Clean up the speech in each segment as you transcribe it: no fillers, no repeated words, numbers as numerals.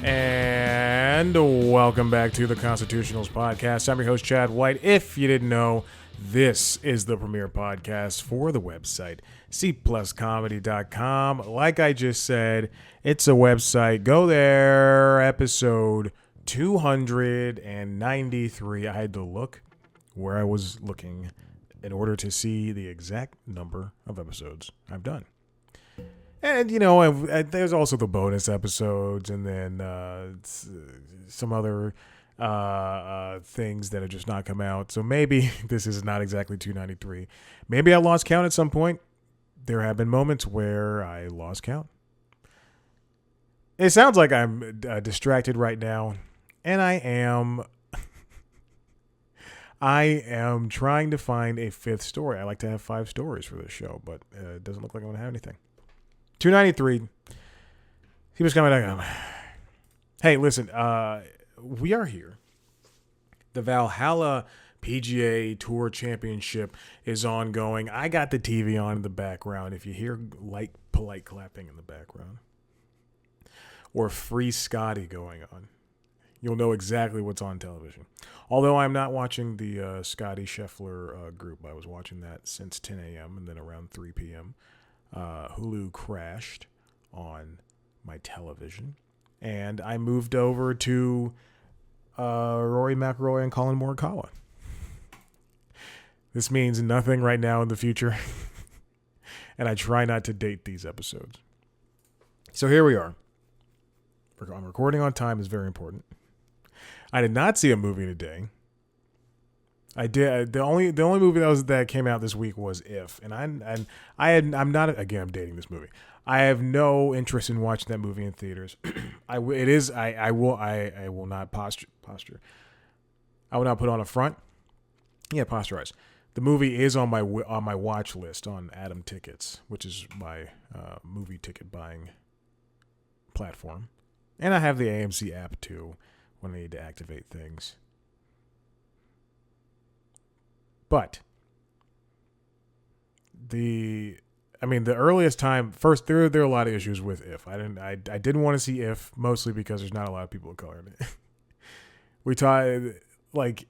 And welcome back to the Constitutionals Podcast. I'm your host, Chad White. If you didn't know, this is the premier podcast for the website, cpluscomedy.com. Like I just said, it's a website. Go there, episode 293. I had to look where I was looking in order to see the exact number of episodes I've done. And, you know, there's also the bonus episodes and then some other things that have just not come out. So maybe this is not exactly 293. Maybe I lost count at some point. There have been moments where I lost count. It sounds like I'm distracted right now, and I am. I am trying to find a fifth story. I like to have 5 stories for this show, but it doesn't look like I'm going to have anything. 293. He was coming down. Hey, listen, we are here. The Valhalla PGA Tour Championship is ongoing. I got the TV on in the background. If you hear light, polite clapping in the background or Free Scotty going on, you'll know exactly what's on television. Although I'm not watching the Scotty Scheffler group. I was watching that since 10 a.m. and then around 3 p.m. Hulu crashed on my television, and I moved over to Rory McIlroy and Colin Morikawa. This means nothing right now in the future, and I try not to date these episodes. So here we are. I'm recording on time is very important. I did not see a movie today. I did. The only movie that came out this week was If, and I'm not, again, I'm dating this movie. I have no interest in watching that movie in theaters. I will not posture. I will not put on a front. Yeah, posturize. The movie is on my watch list on Atom Tickets, which is my movie ticket buying platform, and I have the AMC app too when I need to activate things. But the earliest time, first, there are a lot of issues with If. I didn't want to see If, mostly because there's not a lot of people of color in it. We talk, like,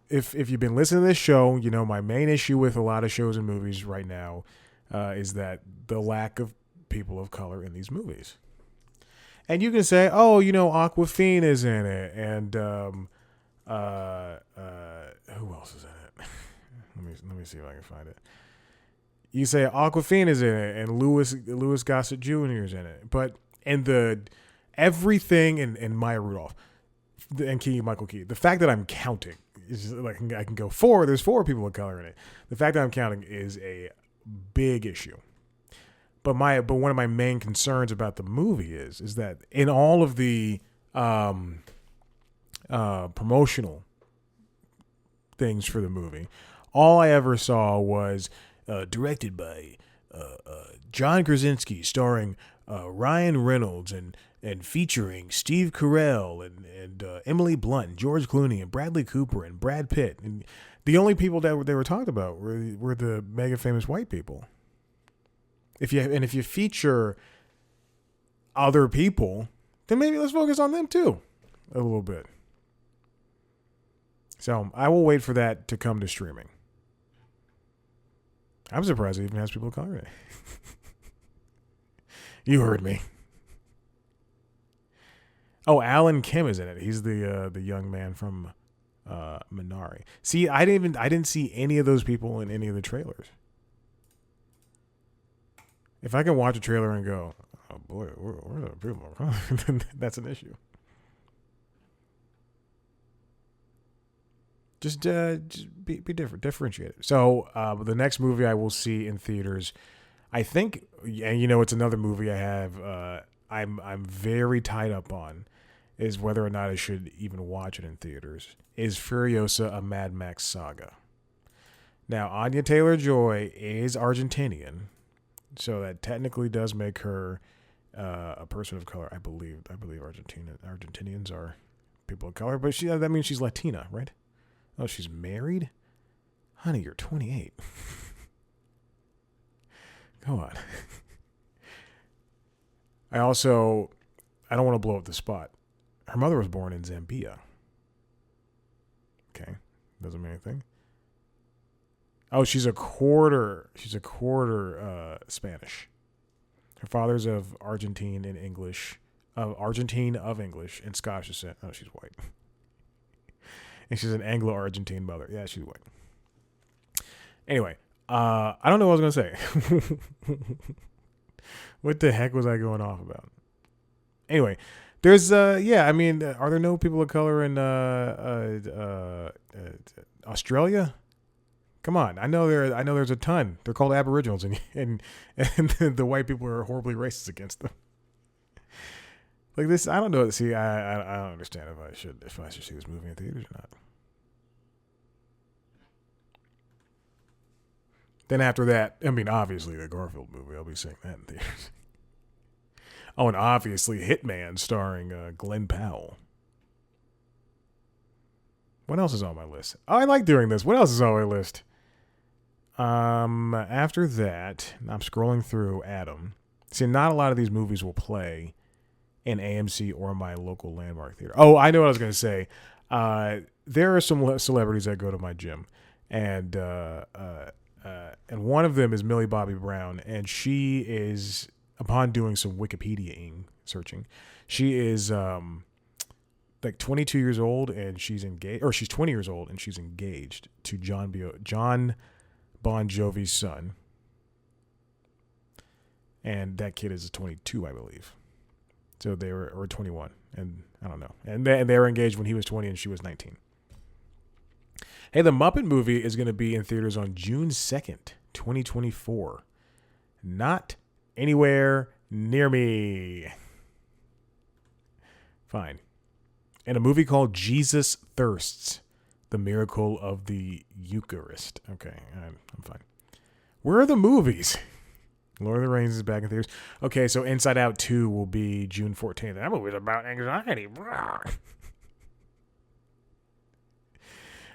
if you've been listening to this show, you know my main issue with a lot of shows and movies right now is that the lack of people of color in these movies. And you can say, oh, you know, Awkwafina is in it, and who else is in it? Let me see if I can find it. You say Awkwafina is in it, and Louis Gossett Jr. is in it, but everything in Maya Rudolph and Michael Key. The fact that I'm counting is like I can go 4. There's 4 people of color in it. The fact that I'm counting is a big issue. But one of my main concerns about the movie is that in all of the promotional things for the movie, all I ever saw was directed by John Krasinski, starring Ryan Reynolds and featuring Steve Carell and Emily Blunt, and George Clooney, and Bradley Cooper and Brad Pitt. And the only people that they were talked about were the mega famous white people. If you feature other people, then maybe let's focus on them too a little bit. So I will wait for that to come to streaming. I'm surprised it even has people of color in it. You heard me. Oh, Alan Kim is in it. He's the young man from Minari. See, I didn't see any of those people in any of the trailers. If I can watch a trailer and go, oh boy, where are the people? Then that's an issue. Just be different, differentiated. So the next movie I will see in theaters, I think, and you know, it's another movie I have. I'm very tied up on, is whether or not I should even watch it in theaters. Is Furiosa: A Mad Max Saga? Now, Anya Taylor-Joy is Argentinian, so that technically does make her a person of color. I believe Argentinians are people of color, but that means she's Latina, right? Oh, she's married? Honey, you're 28. Go on. I I don't want to blow up the spot. Her mother was born in Zambia. Okay, doesn't mean anything. Oh, she's a quarter. She's a quarter Spanish. Her father's of Argentine and English, Argentine of English and Scottish descent. Oh, she's white. And she's an Anglo-Argentine mother. Yeah, she's white. Anyway, I don't know what I was gonna say. What the heck was I going off about? Anyway, there's yeah. I mean, are there no people of color in Australia? Come on, I know there's a ton. They're called Aboriginals, and the white people are horribly racist against them. Like this, I don't know. See, I don't understand if I should see this movie in theaters or not. Then after that, I mean, obviously the Garfield movie. I'll be seeing that in theaters. Oh, and obviously Hitman, starring Glenn Powell. What else is on my list? Oh, I like doing this. What else is on my list? After that, I'm scrolling through Adam. See, not a lot of these movies will play in AMC or my local Landmark theater. Oh, I know what I was going to say. There are some celebrities that go to my gym, and one of them is Millie Bobby Brown, and she is, upon doing some Wikipedia searching, she is like 22 years old, and she's engaged, or she's 20 years old, and she's engaged to John Bon Jovi's son, and that kid is 22, I believe. So they were, or 21, and I don't know, and they were engaged when he was 20 and she was 19. Hey, the Muppet movie is going to be in theaters on June 2nd, 2024. Not anywhere near me. Fine. And a movie called Jesus Thirsts, The Miracle of the Eucharist. Okay, I'm fine. Where are the movies? Lord of the Rings is back in theaters. Okay, so Inside Out 2 will be June 14th. That movie's about anxiety.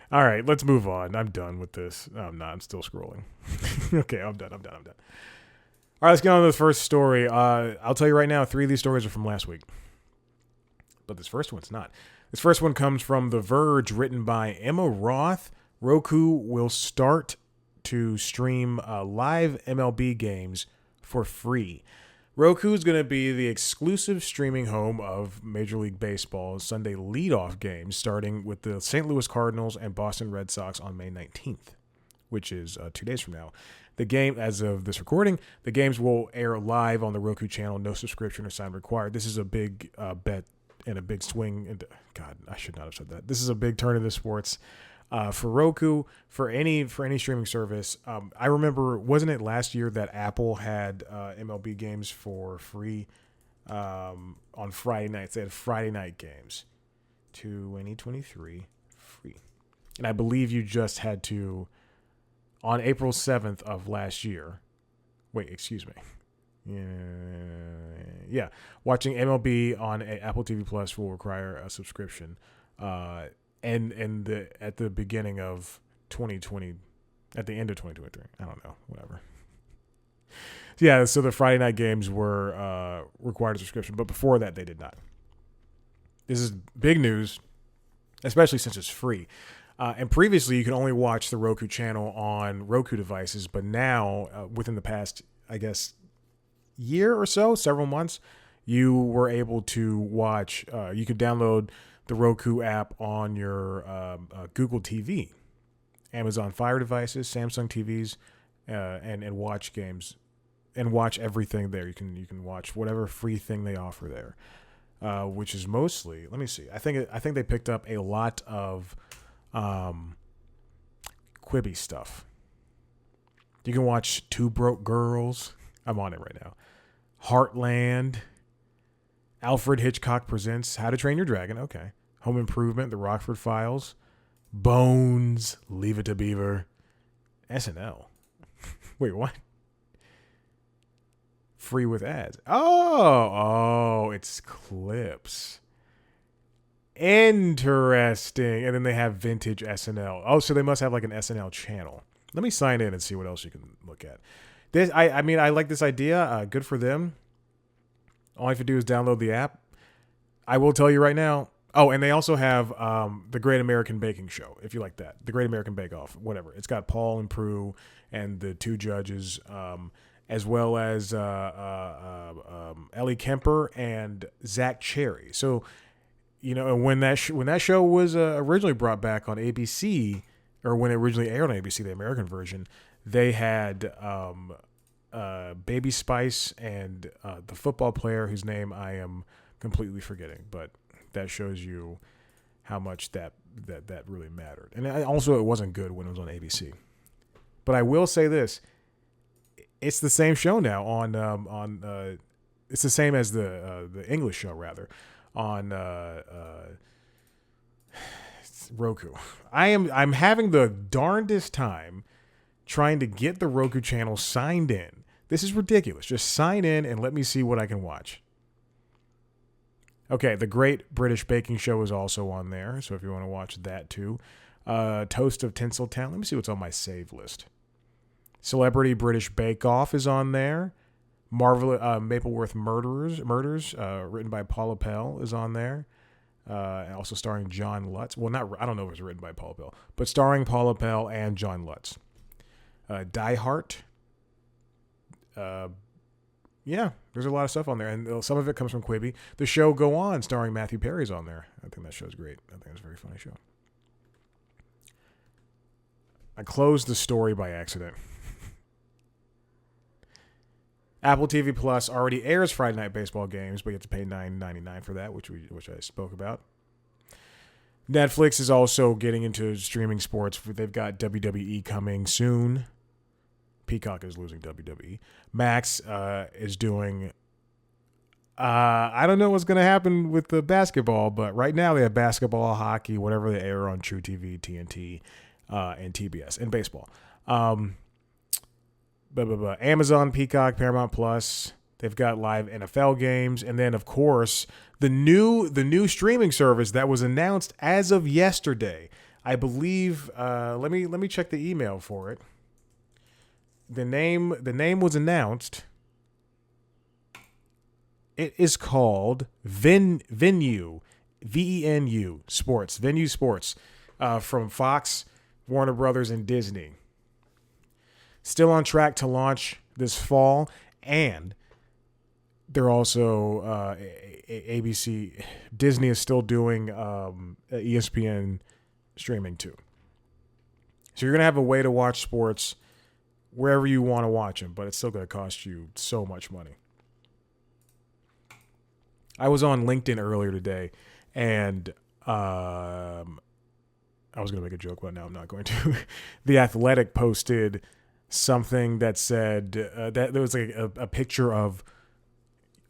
All right, let's move on. I'm done with this. No, I'm not. I'm still scrolling. Okay, I'm done. All right, let's get on to the first story. I'll tell you right now, 3 of these stories are from last week. But this first one's not. This first one comes from The Verge, written by Emma Roth. Roku will start to stream live MLB games for free. Roku is going to be the exclusive streaming home of Major League Baseball's Sunday leadoff games, starting with the St. Louis Cardinals and Boston Red Sox on May 19th, which is 2 days from now. The game, as of this recording, the games will air live on the Roku channel. No subscription or sign required. This is a big bet and a big swing. God, I should not have said that. This is a big turn in the sports. For Roku, for any streaming service. I remember, wasn't it last year that Apple had MLB games for free on Friday nights? They had Friday night games. 2023 free. And I believe you just had to, on April 7th of last year. Wait, excuse me. Yeah. Watching MLB on Apple TV Plus will require a subscription. And at the beginning of 2020, at the end of 2023, I don't know, whatever. Yeah, so the Friday night games were required a subscription, but before that, they did not. This is big news, especially since it's free. And previously, you could only watch the Roku channel on Roku devices, but now, within the past, I guess, year or so, several months, you were able to watch, you could download the Roku app on your Google TV, Amazon Fire devices, Samsung TVs, and watch games and watch everything there. You can watch whatever free thing they offer there, which is mostly. Let me see. I think they picked up a lot of Quibi stuff. You can watch Two Broke Girls. I'm on it right now. Heartland. Alfred Hitchcock Presents How to Train Your Dragon. Okay. Home Improvement, The Rockford Files, Bones, Leave It to Beaver, SNL. Wait, what? Free with ads. Oh, it's clips. Interesting. And then they have vintage SNL. Oh, so they must have like an SNL channel. Let me sign in and see what else you can look at. I mean, I like this idea. Good for them. All you have to do is download the app. I will tell you right now. Oh, and they also have the Great American Baking Show, if you like that. The Great American Bake Off, whatever. It's got Paul and Prue and the two judges, as well as Ellie Kemper and Zach Cherry. So, when that show was originally brought back on ABC, or when it originally aired on ABC, the American version, they had Baby Spice and the football player whose name I am completely forgetting, but that shows you how much that really mattered. And also, it wasn't good when it was on ABC. But I will say this: it's the same show now on it's the same as the English show rather on Roku. I'm having the darndest time trying to get the Roku channel signed in. This is ridiculous. Just sign in and let me see what I can watch. Okay, the Great British Baking Show is also on there, so if you want to watch that too. Toast of Tinseltown. Let me see what's on my save list. Celebrity British Bake Off is on there. Mapleworth Murders, written by Paula Pell, is on there. Also starring John Lutz. Well, I don't know if it was written by Paula Pell, but starring Paula Pell and John Lutz. Die Hart. Yeah, there's a lot of stuff on there, and some of it comes from Quibi. The Show Go On, starring Matthew Perry's on there. I think that show's great. I think it's a very funny show. I closed the story by accident. Apple TV Plus already airs Friday Night Baseball games, but you have to pay $9.99 for that, which I spoke about. Netflix is also getting into streaming sports. They've got WWE coming soon. Peacock is losing WWE. Max is doing... I don't know what's going to happen with the basketball, but right now they have basketball, hockey, whatever they air on True TV, TNT, and TBS, and baseball. Amazon, Peacock, Paramount Plus. They've got live NFL games, and then of course the new streaming service that was announced as of yesterday. I believe. Let me check the email for it. The name was announced. It is called Venue, VENU Sports, Venue Sports, from Fox, Warner Brothers, and Disney. Still on track to launch this fall, and they're also ABC. Disney is still doing ESPN streaming too. So you're gonna have a way to watch sports wherever you want to watch them, but it's still gonna cost you so much money. I was on LinkedIn earlier today, and I was gonna make a joke, but now I'm not going to. The Athletic posted something that said that there was like a picture of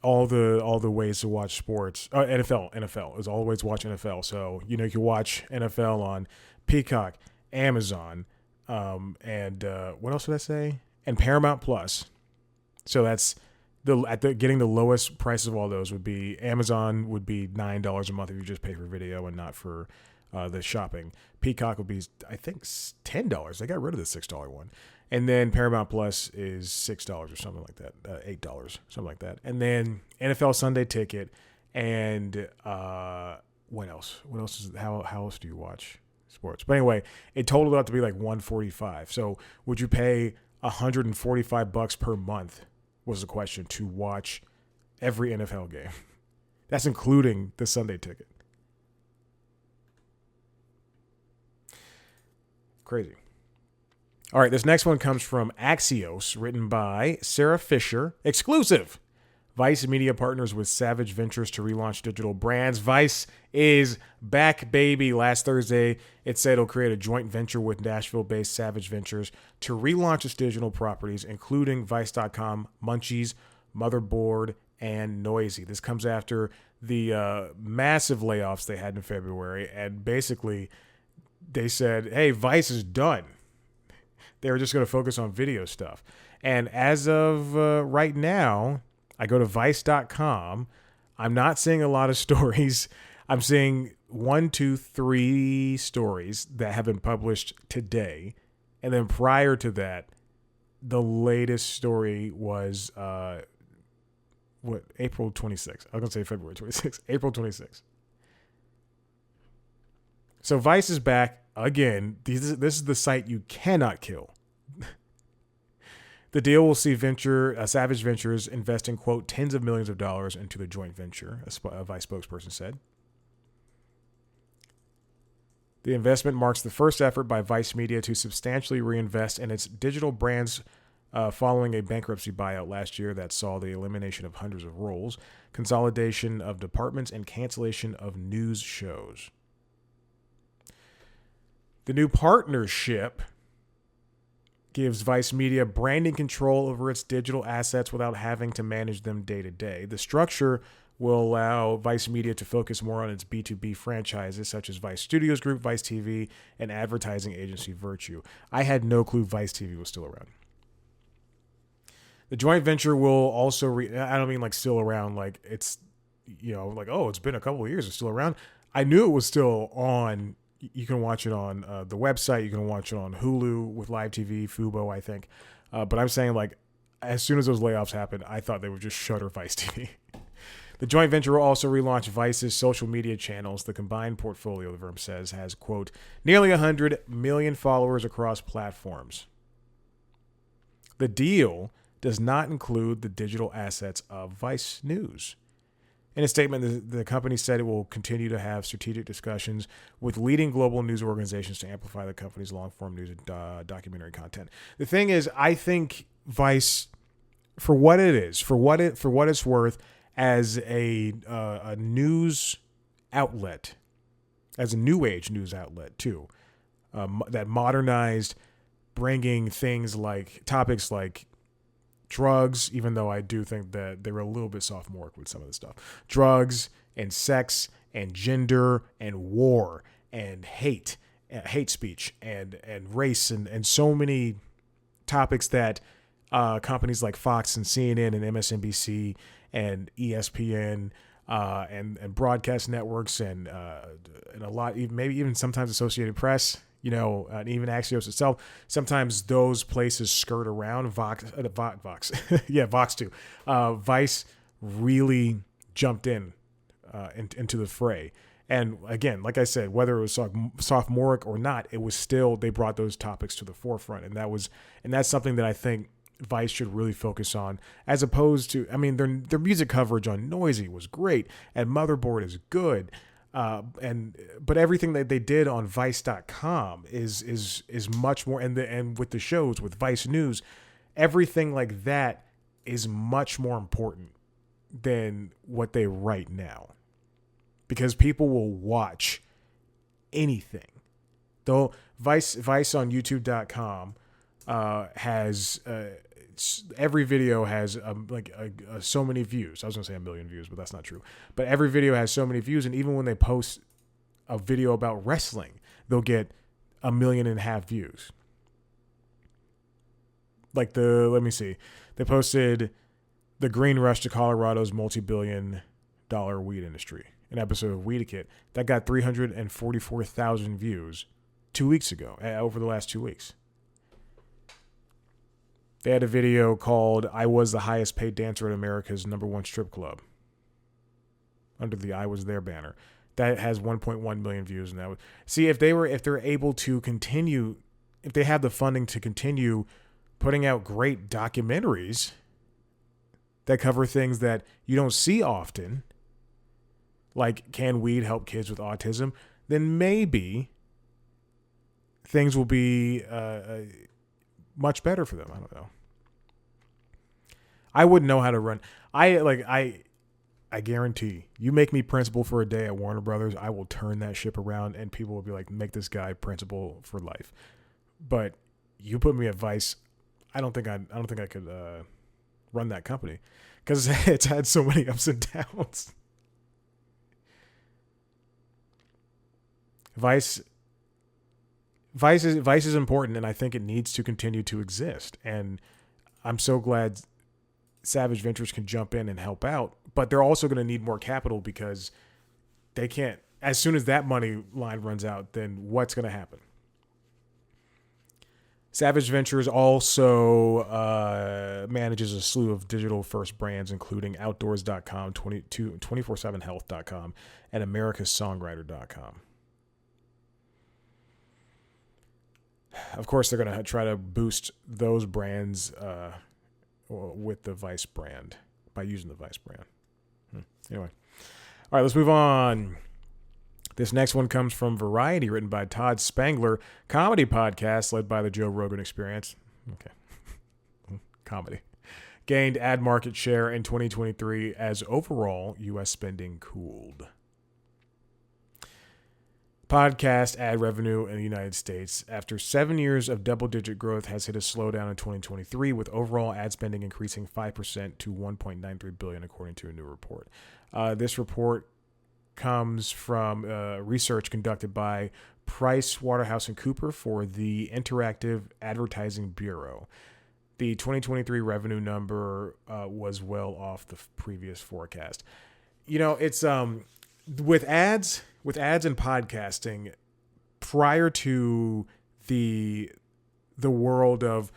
all the ways to watch sports. NFL is all the ways to watch NFL. So you can watch NFL on Peacock, Amazon, and what else did I say? And Paramount Plus. So that's getting the lowest price of all those would be Amazon would be $9 a month if you just pay for video and not for the shopping. Peacock would be I think $10. They got rid of the $6 one. And then Paramount Plus is $6 or something like that, $8, something like that. And then NFL Sunday Ticket, and what else? What else is how else do you watch sports? But anyway, it totaled out to be like $145. So would you pay $145 per month? Was the question to watch every NFL game? That's including the Sunday Ticket. Crazy. All right, this next one comes from Axios, written by Sarah Fisher. Exclusive. Vice Media partners with Savage Ventures to relaunch digital brands. Vice is back, baby. Last Thursday, it said it'll create a joint venture with Nashville-based Savage Ventures to relaunch its digital properties, including Vice.com, Munchies, Motherboard, and Noisy. This comes after the massive layoffs they had in February, and basically they said, hey, Vice is done. They were just going to focus on video stuff. And as of right now, I go to Vice.com. I'm not seeing a lot of stories. I'm seeing 1, 2, 3 stories that have been published today. And then prior to that, the latest story was April 26th. I was going to say February 26th. April 26th. So Vice is back again. This is the site you cannot kill. The deal will see Savage Ventures investing, quote, tens of millions of dollars into the joint venture, a Vice spokesperson said. The investment marks the first effort by Vice Media to substantially reinvest in its digital brands following a bankruptcy buyout last year that saw the elimination of hundreds of roles, consolidation of departments, and cancellation of news shows. The new partnership gives Vice Media branding control over its digital assets without having to manage them day to day. The structure will allow Vice Media to focus more on its B2B franchises, such as Vice Studios Group, Vice TV, and advertising agency Virtue. I had no clue Vice TV was still around. The joint venture will also, I don't mean like still around, like it's, like, oh, it's been a couple of years, it's still around. I knew it was still on. You can watch it on the website. You can watch it on Hulu with live TV, Fubo, I think. But I'm saying, like, as soon as those layoffs happened, I thought they would just shutter Vice TV. The joint venture will also relaunch Vice's social media channels. The combined portfolio, the firm says, has, quote, nearly 100 million followers across platforms. The deal does not include the digital assets of Vice News. In a statement, the company said it will continue to have strategic discussions with leading global news organizations to amplify the company's long-form news and documentary content. The thing is, I think Vice, for what it is, for what it's worth, as a news outlet, as a new age news outlet too, that modernized, bringing things like topics like drugs, even though I do think that they were a little bit sophomoric with some of the stuff. Drugs and sex and gender and war and hate speech and race and so many topics that companies like Fox and CNN and MSNBC and ESPN and broadcast networks and a lot, maybe even sometimes Associated Press, and even Axios itself, sometimes those places skirt around Vox. Yeah, Vox too. Vice really jumped into the fray. And again, like I said, whether it was sophomoric or not, it was still, they brought those topics to the forefront. And that's something that I think Vice should really focus on, as opposed to, their music coverage on Noisy was great and Motherboard is good. But everything that they did on Vice.com is much more, and with the shows with Vice News, everything like that is much more important than what they write now, because people will watch anything. Though Vice on YouTube.com has every video has so many views. I was gonna say 1 million views, but that's not true. But every video has so many views, and even when they post a video about wrestling, they'll get 1.5 million views. Like they posted the green rush to Colorado's multi-billion-dollar weed industry, an episode of Weedakit that got 344,000 views 2 weeks ago, over the last 2 weeks. They had a video called "I Was the Highest Paid Dancer at America's #1 Strip Club" under the "I Was There" banner. That has 1.1 million views. And that would see if they're able to continue, if they have the funding to continue putting out great documentaries that cover things that you don't see often, like can weed help kids with autism, then maybe things will be much better for them. I don't know. I wouldn't know how to run. I guarantee you make me principal for a day at Warner Brothers, I will turn that ship around and people will be like, make this guy principal for life. But you put me at Vice, I don't think I could run that company, because it's had so many ups and downs. Vice is important, and I think it needs to continue to exist. And I'm so glad Savage Ventures can jump in and help out, but they're also going to need more capital, because they can't, as soon as that money line runs out, then what's going to happen? Savage Ventures also manages a slew of digital-first brands, including Outdoors.com, 247health.com, and AmericasSongwriter.com. Of course, they're going to try to boost those brands with the Vice brand, by using the Vice brand. Anyway. All right, let's move on. This next one comes from Variety, written by Todd Spangler, comedy podcast led by the Joe Rogan Experience. Okay. Comedy. Gained ad market share in 2023 as overall U.S. spending cooled. Podcast ad revenue in the United States, after 7 years of double-digit growth, has hit a slowdown in 2023, with overall ad spending increasing 5% to $1.93 billion, according to a new report. This report comes from research conducted by PricewaterhouseCoopers for the Interactive Advertising Bureau. The 2023 revenue number was well off the previous forecast. You know, it's with ads and podcasting, prior to the world of,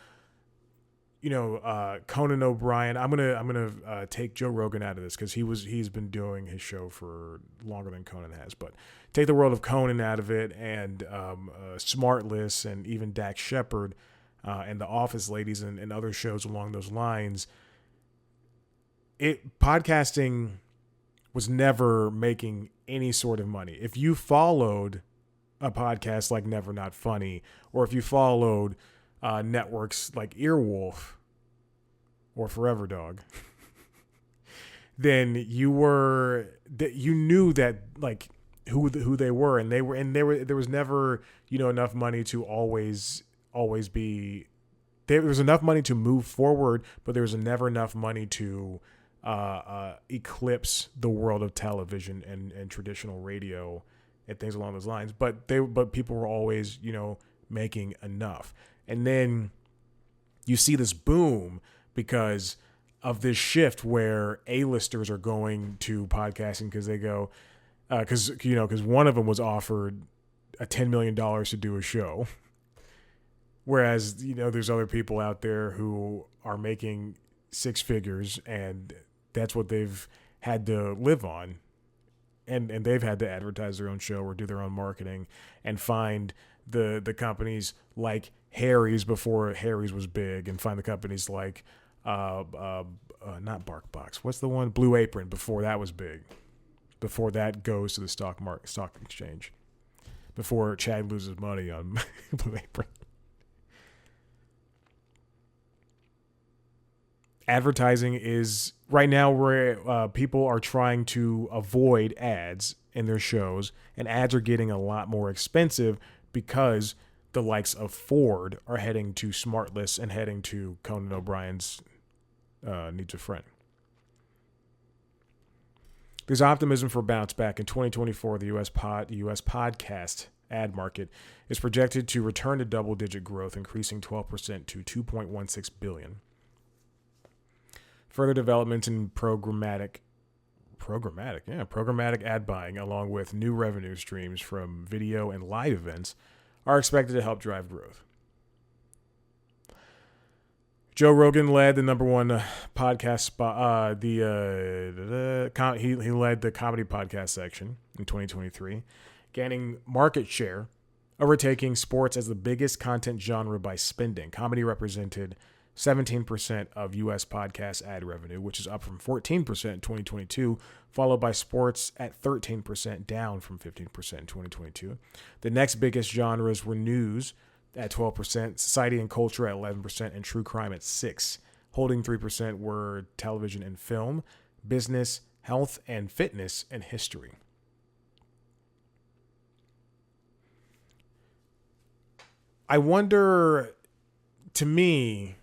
Conan O'Brien. I'm gonna take Joe Rogan out of this because he's been doing his show for longer than Conan has. But take the world of Conan out of it, and Smartless, and even Dax Shepard, and the Office ladies, and other shows along those lines. Podcasting was never making any sort of money. If you followed a podcast like Never Not Funny, or if you followed networks like Earwolf or Forever Dog, then you knew that, like, who they were, and there was never enough money to always be. There was enough money to move forward, but there was never enough money to eclipse the world of television and traditional radio and things along those lines. But people were always making enough. And then you see this boom because of this shift where A-listers are going to podcasting because they go, because one of them was offered a $10 million to do a show. Whereas, there's other people out there who are making six figures, and that's what they've had to live on. And they've had to advertise their own show or do their own marketing and find the companies like Harry's before Harry's was big, and find the companies like not BarkBox. What's the one? Blue Apron, before that was big. Before that goes to the stock exchange. Before Chad loses money on Blue Apron. Advertising is right now where people are trying to avoid ads in their shows, and ads are getting a lot more expensive because the likes of Ford are heading to Smartless and heading to Conan O'Brien's Needs a Friend. There's optimism for a bounce back in 2024. The U.S. podcast ad market is projected to return to double-digit growth, increasing 12% to $2.16 billion. Further developments in programmatic ad buying, along with new revenue streams from video and live events, are expected to help drive growth. Joe Rogan led the number one podcast spot. He led the comedy podcast section in 2023, gaining market share, overtaking sports as the biggest content genre by spending. Comedy represented 17% of U.S. podcast ad revenue, which is up from 14% in 2022, followed by sports at 13%, down from 15% in 2022. The next biggest genres were news at 12%, society and culture at 11%, and true crime at 6%. Holding 3% were television and film, business, health and fitness, and history. I wonder, to me,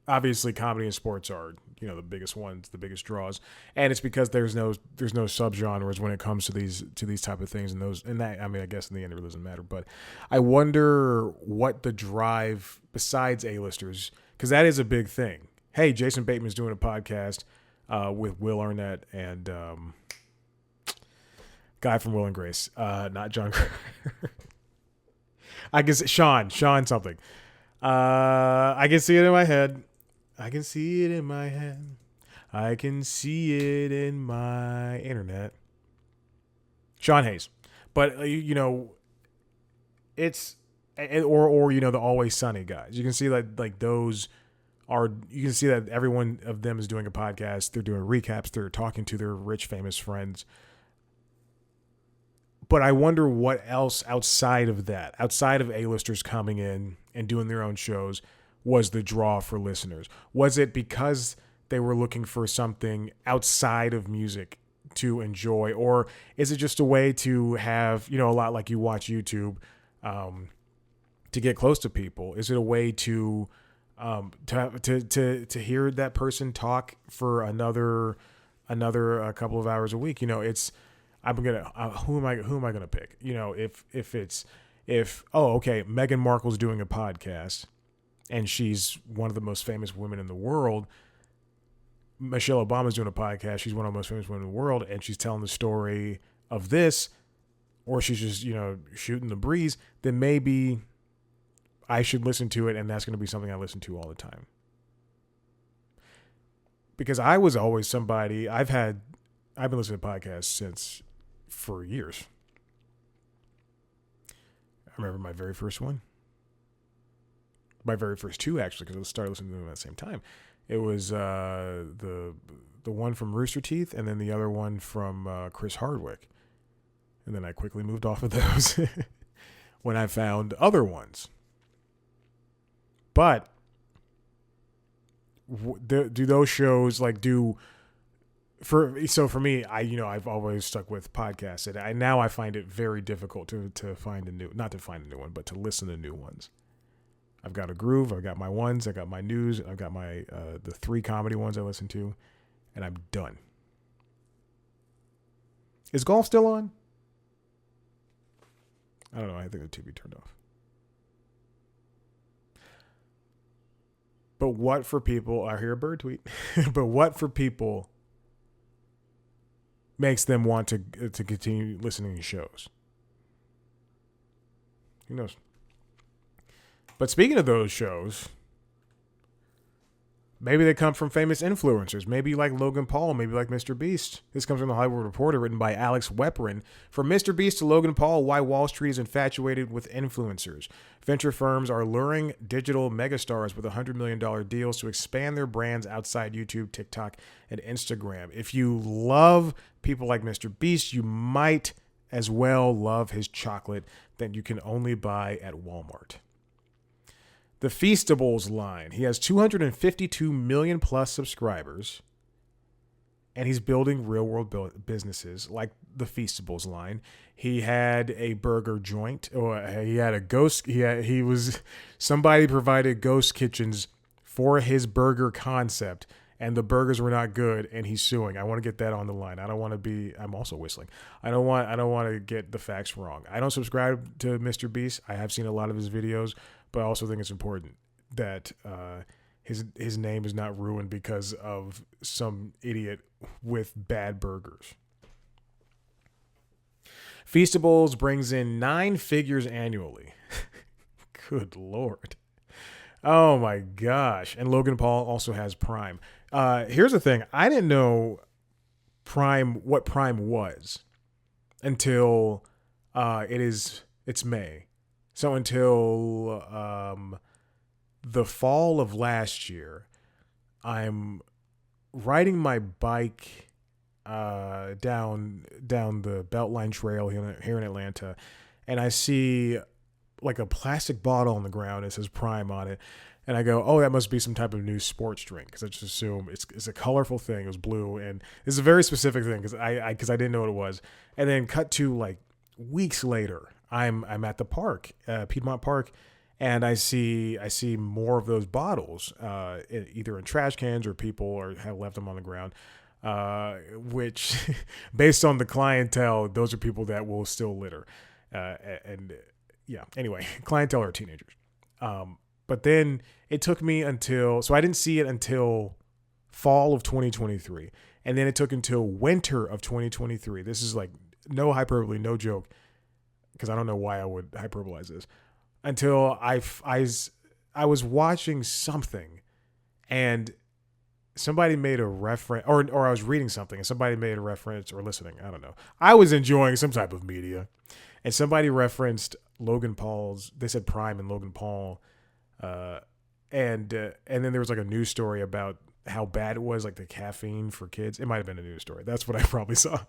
obviously comedy and sports are, the biggest ones, the biggest draws, and it's because there's no subgenres when it comes to these type of things, and that, I mean, I guess in the end it really doesn't matter, but I wonder what the drive besides A-listers, because that is a big thing. Hey, Jason Bateman's doing a podcast with Will Arnett and guy from Will and Grace, not John. I guess Sean something. I can see it in my head. I can see it in my head. I can see it in my internet. Sean Hayes. But, it's, or the Always Sunny guys. You can see that, like, you can see that every one of them is doing a podcast. They're doing recaps. They're talking to their rich, famous friends. But I wonder what else outside of that, outside of A-listers coming in and doing their own shows, was the draw for listeners. Was it because they were looking for something outside of music to enjoy? Or is it just a way to have, a lot like you watch YouTube to get close to people? Is it a way to hear that person talk for another couple of hours a week? Who am I gonna pick? If Meghan Markle's doing a podcast and she's one of the most famous women in the world. Michelle Obama's doing a podcast. She's one of the most famous women in the world, and she's telling the story of this, or she's just shooting the breeze. Then maybe I should listen to it, and that's going to be something I listen to all the time. Because I was always somebody I've been listening to podcasts for years. I remember my very first one. My very first two, actually, because I started listening to them at the same time. It was the one from Rooster Teeth, and then the other one from Chris Hardwick. And then I quickly moved off of those when I found other ones. But do those shows for me, I've always stuck with podcasts, and I find it very difficult to find not to find a new one, but to listen to new ones. I've got a groove. I've got my ones. I got my news. I've got my the 3 comedy ones I listen to, and I'm done. Is golf still on? I don't know. I think the TV turned off. But what for people? I hear a bird tweet. But what for people makes them want to continue listening to shows? Who knows? But speaking of those shows, maybe they come from famous influencers. Maybe like Logan Paul, maybe like Mr. Beast. This comes from the Hollywood Reporter, written by Alex Weprin. From Mr. Beast to Logan Paul, why Wall Street is infatuated with influencers. Venture firms are luring digital megastars with $100 million deals to expand their brands outside YouTube, TikTok, and Instagram. If you love people like Mr. Beast, you might as well love his chocolate that you can only buy at Walmart. The Feastables line. He has 252 million plus subscribers, and he's building real world businesses like the Feastables line. He had a burger joint, or he had a ghost. Somebody provided ghost kitchens for his burger concept, and the burgers were not good, and he's suing. I want to get that on the line. I'm also whistling. I don't want to get the facts wrong. I don't subscribe to Mr. Beast. I have seen a lot of his videos, but I also think it's important that his name is not ruined because of some idiot with bad burgers. Feastables brings in 9 figures annually. Good Lord. Oh my gosh. And Logan Paul also has Prime. Here's the thing. I didn't know what Prime was until it's May. So until the fall of last year, I'm riding my bike down the Beltline Trail here in Atlanta, and I see like a plastic bottle on the ground. It says Prime on it, and I go, "Oh, that must be some type of new sports drink," because I just assume it's a colorful thing. It was blue, and it's a very specific thing because I didn't know what it was. And then cut to like weeks later, I'm at the park, Piedmont Park, and I see more of those bottles, either in trash cans or people have left them on the ground. Which, based on the clientele, those are people that will still litter. Anyway, clientele are teenagers. But then it took me so I didn't see it until fall of 2023. And then it took until winter of 2023. This is like no hyperbole, no joke, because I don't know why I would hyperbolize this. Until I I was watching something and somebody made a reference, or I was reading something and somebody made a reference, or listening. I don't know. I was enjoying some type of media, and somebody referenced Logan Paul's. They said Prime and Logan Paul, and then there was like a news story about how bad it was, like the caffeine for kids. It might have been a news story. That's what I probably saw,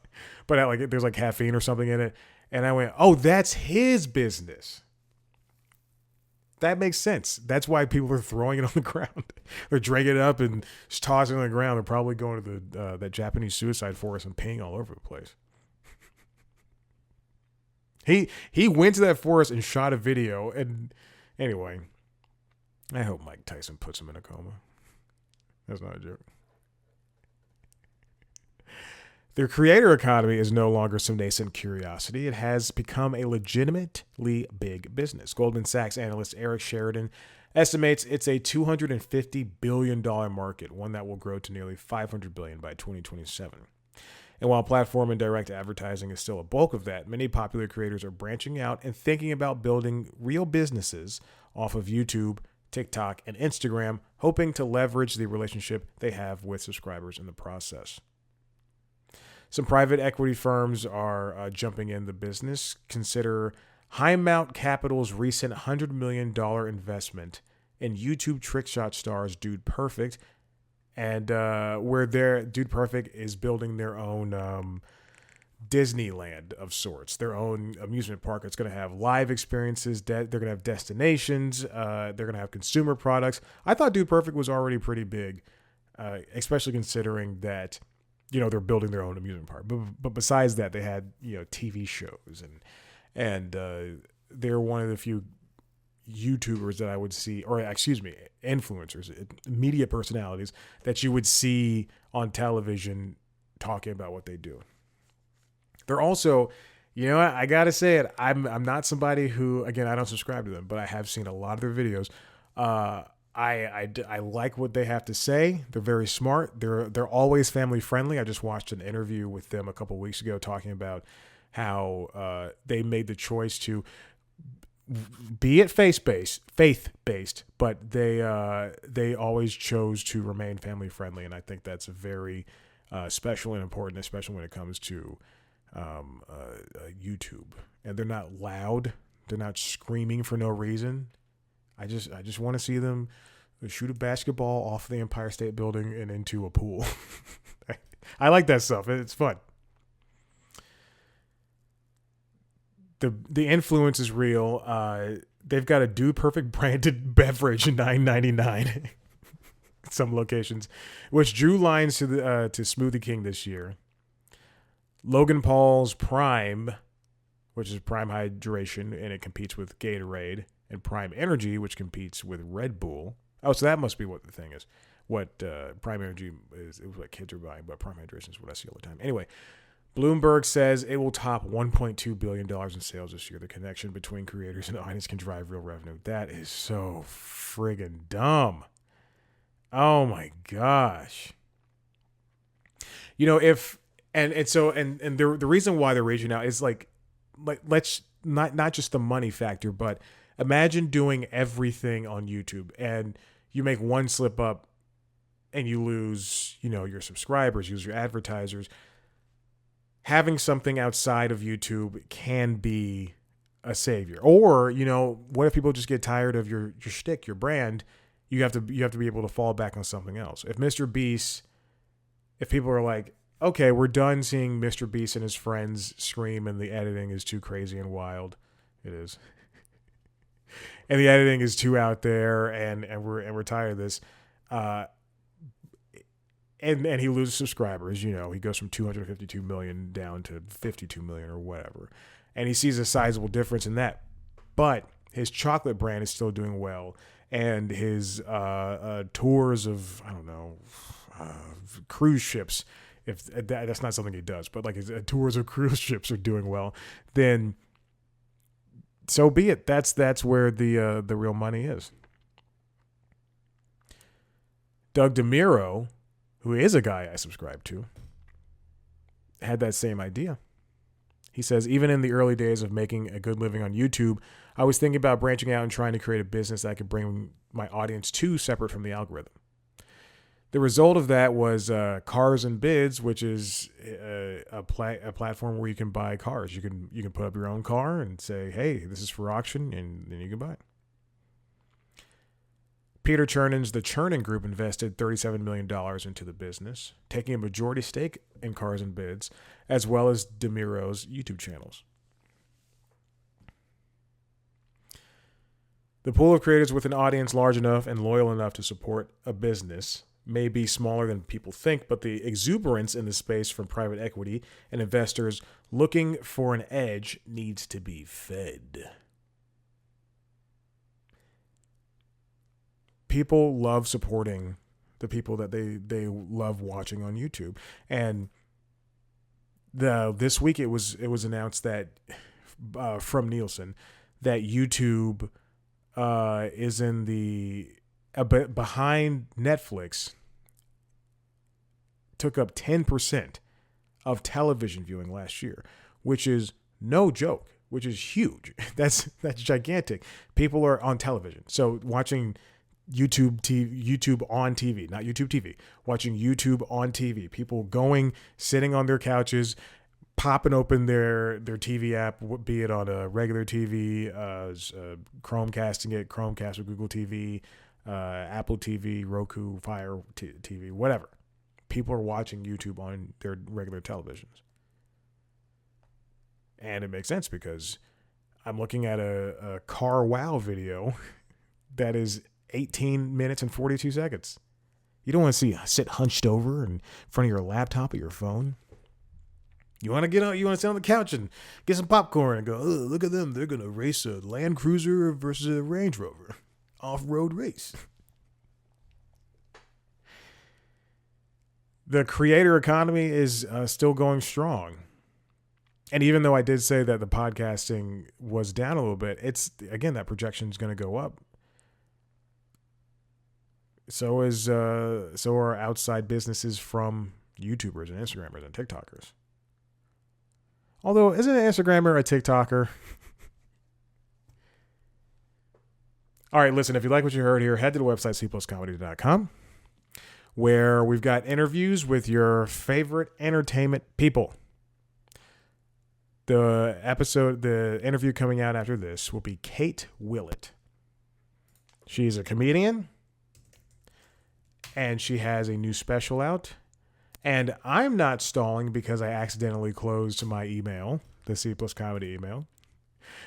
but like there's like caffeine or something in it, and I went, "Oh, that's his business." That makes sense. That's why people are throwing it on the ground. They're drinking it up and just tossing it on the ground. They're probably going to the that Japanese suicide forest and peeing all over the place. He went to that forest and shot a video. And anyway, I hope Mike Tyson puts him in a coma. That's not a joke. Their creator economy is no longer some nascent curiosity. It has become a legitimately big business. Goldman Sachs analyst Eric Sheridan estimates it's a $250 billion market, one that will grow to nearly $500 billion by 2027. And while platform and direct advertising is still a bulk of that, many popular creators are branching out and thinking about building real businesses off of YouTube, TikTok, and Instagram, hoping to leverage the relationship they have with subscribers in the process. Some private equity firms are jumping in the business. Consider Highmount Capital's recent $100 million investment in YouTube trickshot stars Dude Perfect, and where Dude Perfect is building their own Disneyland of sorts, their own amusement park. It's going to have live experiences. They're going to have destinations. They're going to have consumer products. I thought Dude Perfect was already pretty big, especially considering that they're building their own amusement park. But besides that, they had TV shows and they're one of the few YouTubers that I would see, or excuse me, influencers, media personalities that you would see on television talking about what they do. They're also, I gotta say it. I'm not somebody who, again, I don't subscribe to them, but I have seen a lot of their videos. I like what they have to say. They're very smart. They're always family friendly. I just watched an interview with them a couple of weeks ago talking about how they made the choice to be it faith-based, but they always chose to remain family friendly, and I think that's very special and important, especially when it comes to YouTube. And they're not loud. They're not screaming for no reason. I just want to see them shoot a basketball off the Empire State Building and into a pool. I like that stuff. It's fun. The influence is real. They've got a Dude Perfect branded beverage in $9.99 some locations, which drew lines to Smoothie King this year. Logan Paul's Prime, which is Prime Hydration, and it competes with Gatorade, and Prime Energy, which competes with Red Bull. Oh, so that must be what the thing is. What Prime Energy is what kids are buying, but Prime Hydration is what I see all the time. Anyway, Bloomberg says it will top $1.2 billion in sales this year. The connection between creators and audience can drive real revenue. That is so friggin' dumb. Oh my gosh. The reason why they're reaching out is like let's not just the money factor, but imagine doing everything on YouTube and you make one slip up and you lose, your subscribers, you lose your advertisers. Having something outside of YouTube can be a savior. Or, what if people just get tired of your shtick, your brand? You have to be able to fall back on something else. If people are like, okay, we're done seeing Mr. Beast and his friends scream and the editing is too crazy and wild. It is. And the editing is too out there and we're tired of this. And he loses subscribers, he goes from 252 million down to 52 million or whatever. And he sees a sizable difference in that. But his chocolate brand is still doing well. And his tours of, cruise ships, if that's not something he does, but like his tours of cruise ships are doing well, then so be it. That's where the real money is. Doug DeMuro, who is a guy I subscribe to, had that same idea. He says, even in the early days of making a good living on YouTube, I was thinking about branching out and trying to create a business that I could bring my audience to separate from the algorithm. The result of that was Cars and Bids, which is a platform where you can buy cars. You can put up your own car and say, hey, this is for auction, and then you can buy it. Peter Chernan's The Chernin Group invested $37 million into the business, taking a majority stake in Cars and Bids, as well as DeMiro's YouTube channels. The pool of creators with an audience large enough and loyal enough to support a business may be smaller than people think, but the exuberance in the space from private equity and investors looking for an edge needs to be fed. People love supporting the people that they love watching on YouTube. And this week it was announced that from Nielsen that YouTube is in the behind Netflix, took up 10% of television viewing last year, which is no joke, which is huge. That's gigantic. People are on television. So watching YouTube on TV, not YouTube TV, watching YouTube on TV. People sitting on their couches, popping open their TV app, be it on a regular TV, Chromecasting it, Chromecast with Google TV, Apple TV, Roku, Fire TV, whatever. People are watching YouTube on their regular televisions. And it makes sense because I'm looking at a car wow video that is 18 minutes and 42 seconds. You don't want to sit hunched over in front of your laptop or your phone. You want to sit on the couch and get some popcorn and go, oh, look at them. They're going to race a Land Cruiser versus a Range Rover. Off-road race. The creator economy is still going strong. And even though I did say that the podcasting was down a little bit, that projection is going to go up. So are outside businesses from YouTubers and Instagrammers and TikTokers. Although, isn't an Instagrammer a TikToker? All right, listen, if you like what you heard here, head to the website cpluscomedy.com, where we've got interviews with your favorite entertainment people. The interview coming out after this will be Kate Willett. She's a comedian, and she has a new special out. And I'm not stalling because I accidentally closed my email, the C Plus Comedy email.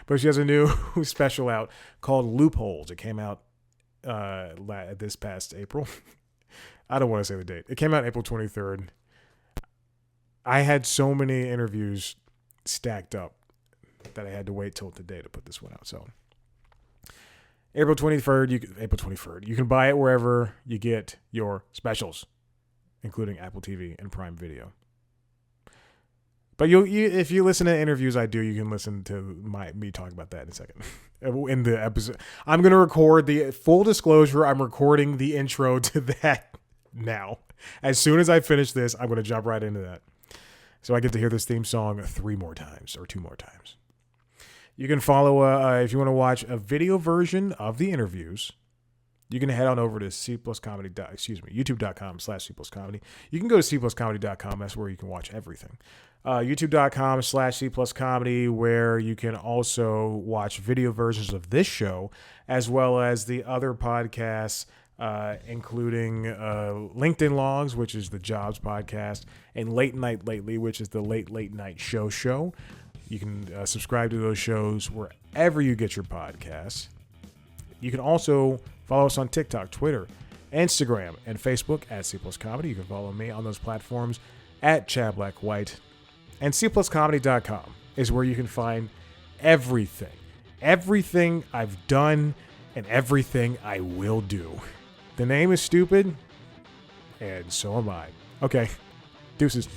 But she has a new special out called Loopholes. It came out this past April. I don't want to say the date. It came out April 23rd. I had so many interviews stacked up that I had to wait till today to put this one out. So April 23rd, you can buy it wherever you get your specials, including Apple TV and Prime Video. But if you listen to interviews I do, you can listen to me talk about that in a second. In the episode, I'm going to record the full disclosure. I'm recording the intro to that now. As soon as I finish this, I'm going to jump right into that. So I get to hear this theme song 2 more times. You can follow, if you want to watch a video version of the interviews, you can head on over to youtube.com/cpluscomedy. You can go to cpluscomedy.com. That's where you can watch everything. youtube.com/cpluscomedy, where you can also watch video versions of this show, as well as the other podcasts, including LinkedIn Logs, which is the Jobs podcast, and Late Night Lately, which is the Late Night Show. You can subscribe to those shows wherever you get your podcasts. You can also follow us on TikTok, Twitter, Instagram, and Facebook at C Plus Comedy. You can follow me on those platforms at Chad Black White. And cpluscomedy.com is where you can find everything I've done and everything I will do. The name is stupid, and so am I. Okay, deuces.